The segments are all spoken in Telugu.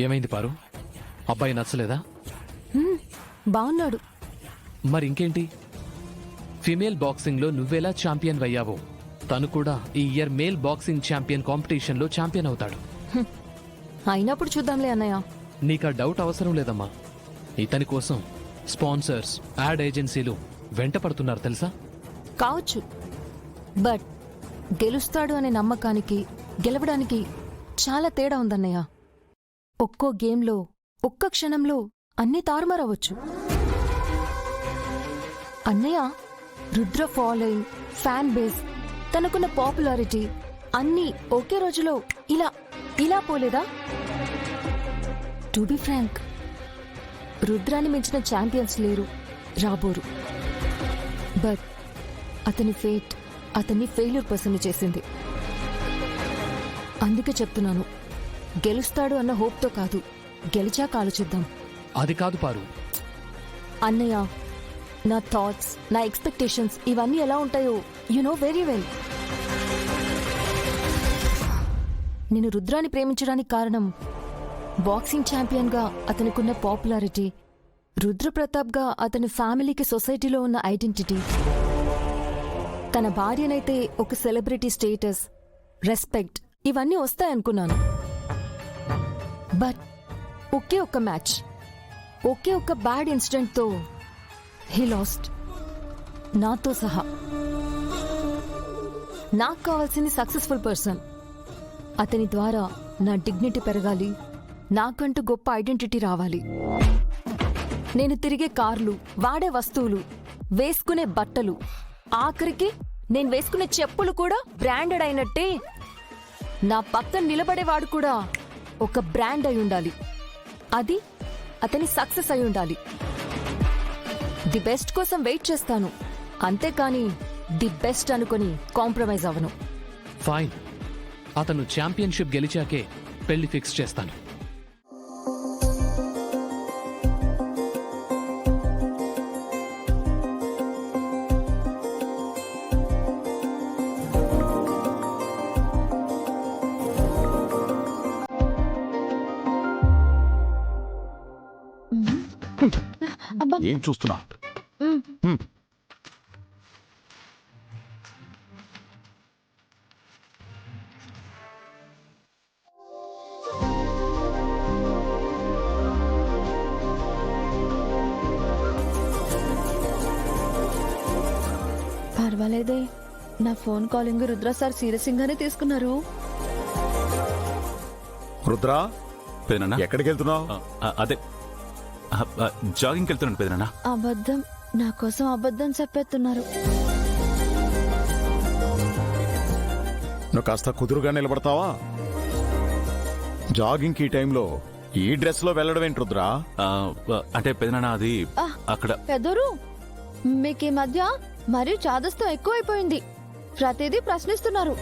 ఏమైంది పారు? అబ్బాయి నచ్చలేదా? బాగున్నాడు. మరి ఇంకేంటి? ఫిమేల్ బాక్సింగ్లో నువ్వెలా ఛాంపియన్ అయ్యావో తను కూడా ఈ ఇయర్ మేల్ బాక్సింగ్ ఛాంపియన్ కాంపిటీషన్లో ఛాంపియన్ అవుతాడు. అయినప్పుడు చూద్దాంలే అన్నయ్య. నీకా డౌట్ అవసరం లేదమ్మా. ఇతని కోసం స్పాన్సర్స్, యాడ్ ఏజెన్సీలు వెంట పడుతున్నారు తెలుసా? కావచ్చు, బట్ గెలుస్తాడు అనే నమ్మకానికి గెలవడానికి చాలా తేడా ఉందన్నయ్య. ఒక్కో గేమ్లో ఒక్క క్షణంలో అన్నీ తారుమారవచ్చు. అన్నయ్య, రుద్ర ఫాలోయింగ్, ఫ్యాన్ బేస్, తనకున్న పాపులారిటీ అన్నీ ఒకే రోజులో ఇలా పోలేదా? టు బి ఫ్రాంక్, రుద్రాన్ని మించిన ఛాంపియన్స్ లేరు, రాబోరు. బట్ అతని ఫేట్ అతన్ని ఫెయిల్యూర్ పర్సన్ చేసింది. అందుకే చెప్తున్నాను, గెలుస్తాడు అన్న హోప్తో కాదు, గెలిచాక ఆలోచిద్దాం. అది కాదు పారు. అన్నయ్య, నా థాట్స్, నా ఎక్స్పెక్టేషన్స్ ఇవన్నీ ఎలా ఉంటాయో యు నో వెరీ వెల్. నేను రుద్రాన్ని ప్రేమించడానికి కారణం బాక్సింగ్ ఛాంపియన్గా అతనికున్న పాపులారిటీ, రుద్రప్రతాప్గా అతని ఫ్యామిలీకి సొసైటీలో ఉన్న ఐడెంటిటీ, తన భార్యనైతే ఒక సెలబ్రిటీ స్టేటస్, రెస్పెక్ట్ ఇవన్నీ వస్తాయనుకున్నాను. బట్ ఒకే ఒక్క మ్యాచ్, ఒకే ఒక్క బ్యాడ్ ఇన్సిడెంట్తో హీ లాస్ట్, నాతో సహా. నాకు కావాల్సింది సక్సెస్ఫుల్ పర్సన్. అతని ద్వారా నా డిగ్నిటీ పెరగాలి, నాకంటూ గొప్ప ఐడెంటిటీ రావాలి. నేను తిరిగే కార్లు, వాడే వస్తువులు, వేసుకునే బట్టలు, ఆఖరికి నేను వేసుకునే చెప్పులు కూడా బ్రాండెడ్ అయినట్టే నా పక్కన నిలబడేవాడు కూడా ఒక బ్రాండ్ అయి ఉండాలి. అది అతని సక్సెస్ అయి ఉండాలి. ది బెస్ట్ కోసం వెయిట్ చేస్తాను, అంతేకాని ది బెస్ట్ అనుకుని కాంప్రమైజ్ అవ్వను. ఫైన్, అతను ఛాంపియన్షిప్ గెలిచాకే పెళ్లి ఫిక్స్ చేస్తాను. ఏం చూస్తున్నా? పర్వాలేదే, నా phone calling Rudra sir serious గానే తీసుకున్నారు. రుద్రా, పెదనాన్న ఎక్కడికి వెళ్తున్నావు? అదే జాగింగ్కి వెళ్తున్నాను పెదనాన్న. అబద్ధం, నా కోసం అబద్ధం చెప్పేస్తున్నారు. నువ్వు కాస్త కుదురుగా నిలబడతావా? జాగింగ్ ఈ టైంలో ఈ డ్రెస్ లో వెళ్ళడం ఏంటి రుద్రా? అంటే పెదనాన్న అది అక్కడ పెదరు, మీకు ఈ మధ్య మరీ చాదస్తం ఎక్కువైపోయింది. ప్రతిదీ ప్రశ్నిస్తున్నారు.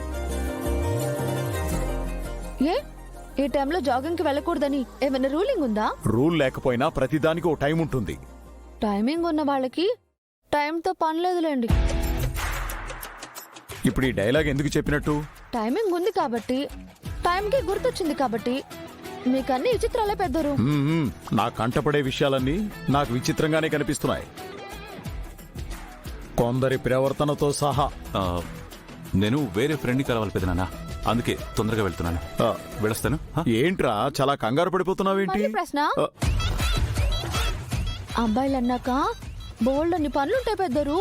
ఈ టైంలో జాగింగ్ కి వెళ్ళకూడదని ఏమైనా రూలింగ్ ఉందా? రూల్ లేకపోయినా ప్రతిదానికి ఓ టైం ఉంటుంది. టైమింగ్ ఉన్న వాళ్ళకి టైంతో పని లేదులేండి. ఇప్పుడు ఈ డైలాగ్ ఎందుకు చెప్పినట్టు? టైమింగ్ ఉంది కాబట్టి, టైంకి గుర్తొచ్చింది కాబట్టి. మీకన్నీ విచిత్రాలే పెద్దరు. నా కంటపడే విషయాలన్నీ నాకు విచిత్రంగానే కనిపిస్తున్నాయి, కొందరి ప్రవర్తనతో సహా. నేను వేరే ఫ్రెండ్ని కలవాలి పెదనాన్న, అందుకే తొందరగా వెళ్తున్నాను. వెళ్ళొస్తాను. ఏంట్రా చాలా కంగారు పడిపోతున్నావేంటి? మళ్ళీ ప్రశ్న? అబ్బాయిలు అన్నాక బోల్డ్ అన్ని పనులుంటాయి పెద్దరు,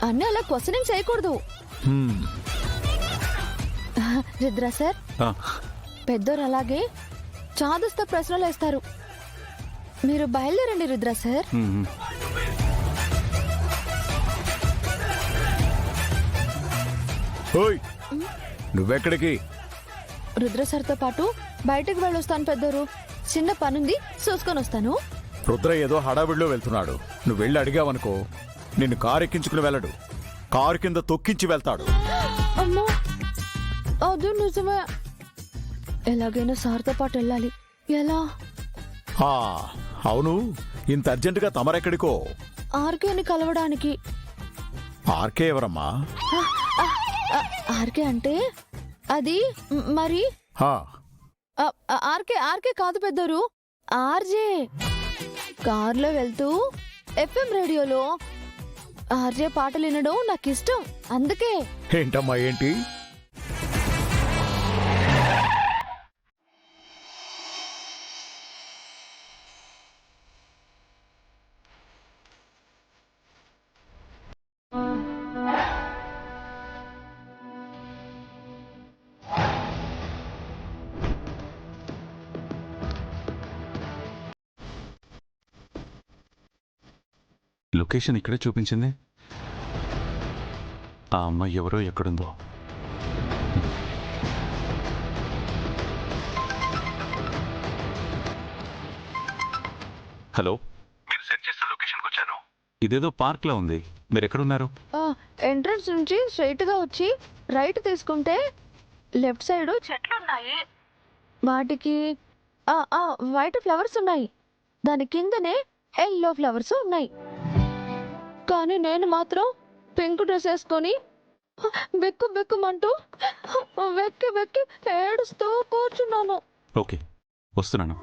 అన్నీ అలా క్వశ్చనింగ్ చేయకూడదు. రుద్ర సార్, పెద్దోరు అలాగే చాదస్త ప్రశ్నలు వేస్తారు. మీరు బయలుదేరండి రుద్ర సార్. నువ్వెక్కడికి? రుద్ర సార్తో పాటు బయటకు వెళ్ళొస్తాను పెద్దోరు. చిన్న పనుంది, చూసుకొని వస్తాను. రుద్ర ఏదో హడావిడిలో వెళ్తున్నాడు. నువ్వు వెళ్ళి అడిగావనుకో, నిన్ను కారు ఎక్కించుకుని వెళ్ళడు, కారు కింద తొక్కించి వెళ్తాడు. అమ్మో, అది నిజమే. ఎలాగైనా సార్తో పాటు వెళ్ళాలి. ఎలా? అవును, ఇంత అర్జెంటుగా తమరెక్కడికో? ఆర్కేని కలవడానికి. ఆర్కే ఎవరమ్మా? ఆర్కే అంటే అది మరి ఆర్కే ఆర్కే కాదు పెద్దరు, ఆర్జే. కార్లో వెళ్తూ ఎఫ్ఎం రేడియోలో ఆర్జే పాటలు వినడం నాకు ఇష్టం, అందుకే. ఏంటమ్మా ఏంటి? లొకేషన్ ఇక్కడే చూపించింది. ఆ అమ్మాయి ఎవరో ఎక్కడుందో. హలో, మీరు సెర్చ్ చేసిన లొకేషన్కి వచ్చాను. ఇదేదో పార్క్ లో ఉంది. మీరు ఎక్కడున్నారు? ఎంట్రన్స్ నుంచి స్ట్రైట్ గా వచ్చి రైట్ తీసుకుంటే లెఫ్ట్ సైడ్ చెట్లున్నాయి, వాటికి వైట్ ఫ్లవర్స్ ఉన్నాయి, దాని కిందనే ఎల్లో ఫ్లవర్స్ ఉన్నాయి. కానీ నేను మాత్రం పింక్ డ్రెస్ వేసుకొని బెక్కు బెక్కుమంటూ వెక్కి వెక్కి ఏడుస్తూ కూర్చున్నాను. ఓకే, వస్తున్నాను.